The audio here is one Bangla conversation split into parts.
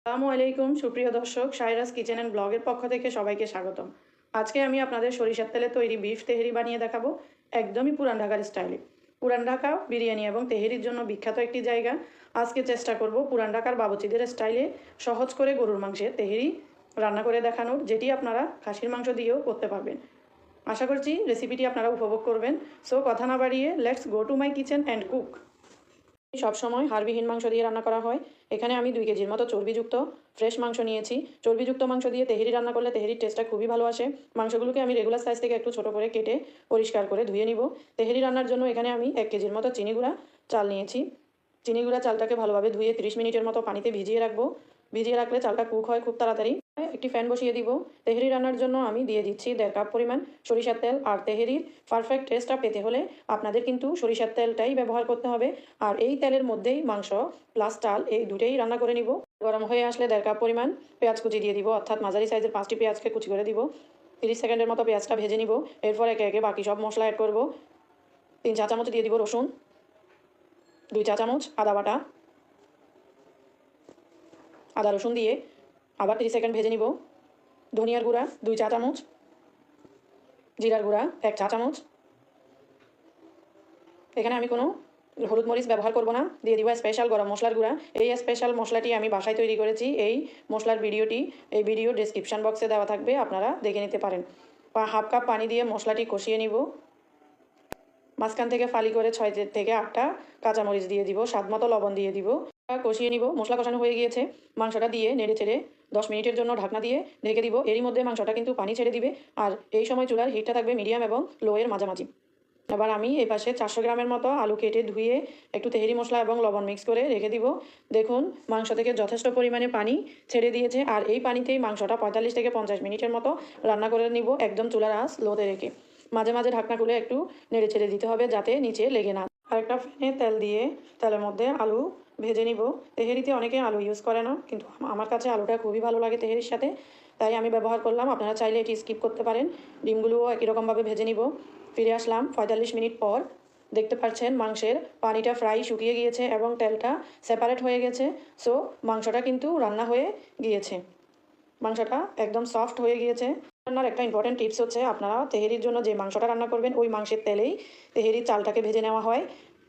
আসসালামু আলাইকুম সুপ্রিয় দর্শক, সাইরাস কিচেন অ্যান্ড ব্লগের পক্ষ থেকে সবাইকে স্বাগতম। আজকে আমি আপনাদের সরিষার তেলে তৈরি বিফ তেহেরি বানিয়ে দেখাবো, একদমই পুরান ঢাকার স্টাইলে। পুরান ঢাকা বিরিয়ানি এবং তেহেরির জন্য বিখ্যাত একটি জায়গা। আজকে চেষ্টা করব পুরান ঢাকার বাবুচিদের স্টাইলে সহজ করে গরুর মাংসের তেহেরি রান্না করে দেখানোর, যেটি আপনারা খাসির মাংস দিয়েও করতে পারবেন। আশা করছি রেসিপিটি আপনারা উপভোগ করবেন। সো কথা না বাড়িয়ে let's go to my kitchen and cook. সবসময় হাড়বিহীন মাংস দিয়ে রান্না করা হয়। এখানে আমি 2 কেজির মতো চর্বিযুক্ত ফ্রেশ মাংস নিয়েছি। চর্বিযুক্ত মাংস দিয়ে তেহেরি রান্না করলে তেহেরির টেস্টটা খুবই ভালো আসে। মাংসগুলোকে আমি রেগুলার সাইজ থেকে একটু ছোটো করে কেটে পরিষ্কার করে ধুয়ে নিব। তেহেরি রান্নার জন্য এখানে আমি 1 কেজির মতো চিনি গুঁড়া চাল নিয়েছি। চিনি গুঁড়া চালটাকে ভালোভাবে ধুয়ে 30 মিনিটের মতো পানিতে ভিজিয়ে রাখবো। ভিজিয়ে রাখলে চালটা কুক হয় খুব তাড়াতাড়ি। একটি ফ্যান বসিয়ে দিব। তেহেরি রান্নার জন্য আমি দিয়ে দিচ্ছি 1.5 কাপ পরিমাণ সরিষার তেল। আর তেহেরির পারফেক্ট টেস্টটা পেতে হলে আপনাদের কিন্তু সরিষার তেলটাই ব্যবহার করতে হবে। আর এই তেলের মধ্যেই মাংস প্লাস চাল এই দুটোই রান্না করে নিব। গরম হয়ে আসলে 1.5 কাপ পরিমাণ পেঁয়াজ কুচি দিয়ে দিব, অর্থাৎ মাঝারি সাইজের 5টি পেঁয়াজকে কুচি করে দিব। 30 সেকেন্ডের মতো পেঁয়াজটা ভেজে নিব। এরপর একে একে বাকি সব মশলা অ্যাড করব। 3 চা চামচ দিয়ে দিব রসুন, 2 চা চামচ আদা বাটা। আদা রসুন দিয়ে আবার 30 সেকেন্ড ভেজে নিব। ধনিয়ার গুঁড়া 2 চা চামচ, জিরার গুঁড়া 1 চা চামচ। এখানে আমি কোনো হলুদ মরিচ ব্যবহার করব না। দিয়ে দিব স্পেশাল গরম মশলার গুঁড়া। এই স্পেশাল মশলাটি আমি বাসায় তৈরি করেছি। এই মশলার এই ভিডিও ডেসক্রিপশন বক্সে দেওয়া থাকবে, আপনারা দেখে নিতে পারেন। 1/2 কাপ পানি দিয়ে মশলাটি কষিয়ে নিব। মাঝখান থেকে ফালি করে 6 থেকে 8টা কাঁচামরিচ দিয়ে দিব, স্বাদ মতো লবণ দিয়ে দিব। কষিয়ে নিব। মশলা কষানো হয়ে গিয়েছে। মাংসটা দিয়ে নেড়ে চেড়ে 10 মিনিটের জন্য ঢাকনা দিয়ে ঢেকে দিব। এরই মধ্যে মাংসটা কিন্তু পানি ছেড়ে দিবে। আর এই সময় চুলার হিটটা থাকবে মিডিয়াম এবং লোয়ের মাঝামাঝি। এবার আমি এই পাশে 400 গ্রামের মতো আলু কেটে ধুয়ে একটু তেহেরি মশলা এবং লবণ মিক্স করে রেখে দিব। দেখুন মাংস থেকে যথেষ্ট পরিমাণে পানি ছেড়ে দিয়েছে। আর এই পানিতেই মাংসটা 45 থেকে 50 মিনিটের মতো রান্না করে নিব, একদম চুলার আঁচ লোতে রেখে। মাঝে মাঝে ঢাকনা খুলে একটু নেড়ে ছেড়ে দিতে হবে যাতে নিচে লেগে না। আরেকটা প্যানে তেল দিয়ে তেলের মধ্যে আলু ভেজে নিব। তেহেরিতে অনেকে আলু ইউজ করে না, কিন্তু আমার কাছে আলুটা খুবই ভালো লাগে তেহেরির সাথে, তাই আমি ব্যবহার করলাম। আপনারা চাইলে এটি স্কিপ করতে পারেন। ডিমগুলোও একই রকমভাবে ভেজে নিব। ফিরে আসলাম 45 মিনিট পর। দেখতে পাচ্ছেন মাংসের পানিটা ফ্রাই শুকিয়ে গিয়েছে এবং তেলটা সেপারেট হয়ে গেছে। সো মাংসটা কিন্তু রান্না হয়ে গিয়েছে। মাংসটা একদম সফট হয়ে গিয়েছে। রান্নার একটা ইম্পর্টেন্ট টিপস হচ্ছে, আপনারা তেহেরির জন্য যে মাংসটা রান্না করবেন ওই মাংসের তেলেই তেহেরির চালটাকে ভেজে নেওয়া হয়।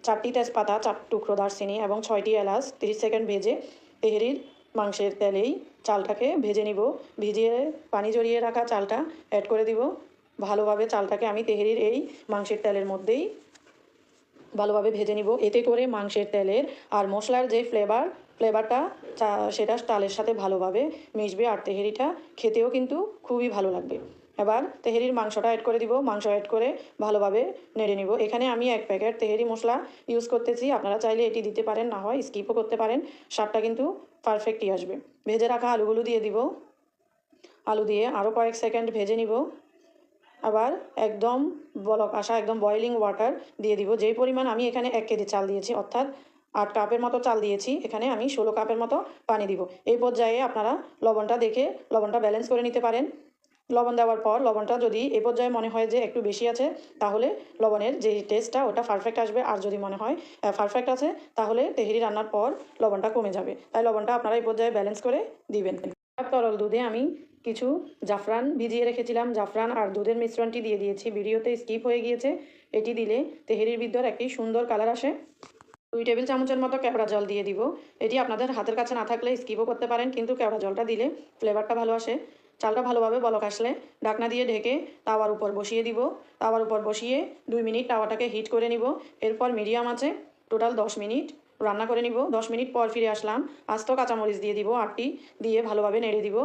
4টি তেজপাতা, 4 টুকরো দারচিনি এবং 6টি এলাচ 30 সেকেন্ড ভেজে তেহেরির মাংসের তেলেই চালটাকে ভেজে নিব। ভিজিয়ে পানি জড়িয়ে রাখা চালটা অ্যাড করে দিব। ভালোভাবে চালটাকে আমি তেহেরির এই মাংসের তেলের মধ্যেই ভালোভাবে ভেজে নিব। এতে করে মাংসের তেলের আর মশলার যে ফ্লেভারটা সেটা চালের সাথে ভালোভাবে মিশবে। আর তেহেরিটা খেতেও কিন্তু খুবই ভালো লাগবে। এবার তেহেরির মাংসটা অ্যাড করে দিব। মাংস অ্যাড করে ভালোভাবে নেড়ে নিব। এখানে আমি 1 প্যাকেট তেহেরি মশলা ইউজ করতেছি। আপনারা চাইলে এটি দিতে পারেন, না হয় স্কিপও করতে পারেন। স্বাদটা কিন্তু পারফেক্টই আসবে। ভেজে রাখা আলুগুলো দিয়ে দিব। আলু দিয়ে আরও কয়েক সেকেন্ড ভেজে নিব। আবার একদম বলক আসা একদম বয়েলিং ওয়াটার দিয়ে দিব। যেই পরিমাণ আমি এখানে 1 কেজি চাল দিয়েছি, অর্থাৎ 8 কাপের মতো চাল দিয়েছি, এখানে আমি 16 কাপের মতো পানি দিব। এই পর্যায়ে আপনারা লবণটা দেখে লবণটা ব্যালেন্স করে নিতে পারেন। লবণ দেওয়ার পর লবণটা যদি এই পর্যায়ে মনে হয় যে একটু বেশি আছে, তাহলে লবণের যে টেস্টটা ওটা পারফেক্ট আসবে। আর যদি মনে হয় পারফেক্ট আছে, তাহলে তেহেরি রান্নার পর লবণটা কমে যাবে। তাই লবণটা আপনারা এই পর্যায়ে ব্যালেন্স করে দিবেন। তরল দুধে আমি কিছু জাফরান ভিজিয়ে রেখেছিলাম। জাফরান আর দুধের মিশ্রণটি দিয়ে দিয়েছি। ভিডিওতে স্কিপ হয়ে গিয়েছে। এটি দিলে তেহেরির ভিতর একটি সুন্দর কালার আসে। 2 টেবিল চামচের মতো কেওড়া জল দিয়ে দিব। এটি আপনাদের হাতের কাছে না থাকলে স্কিপও করতে পারেন, কিন্তু কেওড়া জলটা দিলে ফ্লেভারটা ভালো আসে। চালটা ভালোভাবে বলক আসলে ঢাকনা দিয়ে ঢেকে তাওয়ার উপর বসিয়ে দিব। তাওয়ার উপর বসিয়ে 2 মিনিট তাওয়াটাকে হিট করে নিব। এরপর মিডিয়াম আছে টোটাল 10 মিনিট রান্না করে নিব। 10 মিনিট পর ফিরে আসলাম। আস্ত কাঁচামরিচ দিয়ে দিব 8টি, দিয়ে ভালোভাবে নেড়ে দিব।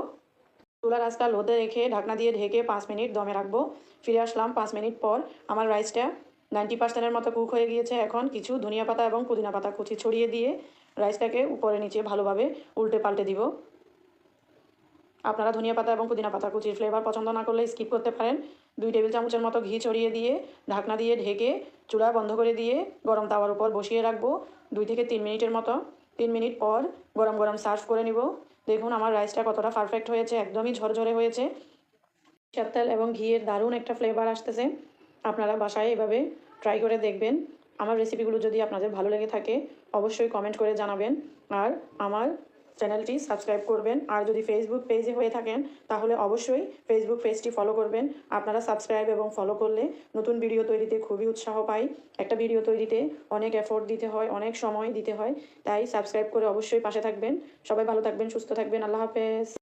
চুলার আঁচটা লোতে রেখে ঢাকনা দিয়ে ঢেকে 5 মিনিট দমে রাখবো। ফিরে আসলাম 5 মিনিট পর। আমার রাইসটা 90%-এর মতো কুক হয়ে গিয়েছে। এখন কিছু ধনিয়া পাতা এবং পুদিনা পাতা কুচি ছড়িয়ে দিয়ে রাইসটাকে উপরে নিচে ভালোভাবে উল্টে পাল্টে দিব। আপনারা ধনিয়া পাতা এবং পুদিনা পাতা কুচির ফ্লেভার পছন্দ না করলে স্কিপ করতে পারেন। 2 টেবিল চামচের মতো ঘি ছড়িয়ে দিয়ে ঢাকনা দিয়ে ঢেকে চুলা বন্ধ করে দিয়ে গরম তাওয়ার উপর বসিয়ে রাখবো 2 থেকে 3 মিনিটের মতো। 3 মিনিট পর গরম গরম সার্ভ করে নিব। দেখুন আমার রাইসটা কতটা পারফেক্ট হয়েছে, একদমই ঝরঝরে হয়েছে। সরিষার তেল এবং ঘিয়ের দারুণ একটা ফ্লেভার আসতেছে। আপনারা বাসায় এভাবে ট্রাই করে দেখবেন। আমার রেসিপিগুলো যদি আপনাদের ভালো লেগে থাকে অবশ্যই কমেন্ট করে জানাবেন। আর আমার চ্যানেলটি সাবস্ক্রাইব করবেন। আর যদি ফেসবুক পেজে হয়ে থাকেন তাহলে অবশ্যই ফেসবুক পেজটি ফলো করবেন। আপনারা সাবস্ক্রাইব এবং ফলো করলে নতুন ভিডিও তৈরিতে খুবই উৎসাহ পাই। একটা ভিডিও তৈরিতে অনেক এফোর্ট দিতে হয়, অনেক সময় দিতে হয়, তাই সাবস্ক্রাইব করে অবশ্যই পাশে থাকবেন। সবাই ভালো থাকবেন, সুস্থ থাকবেন। আল্লাহ হাফেজ।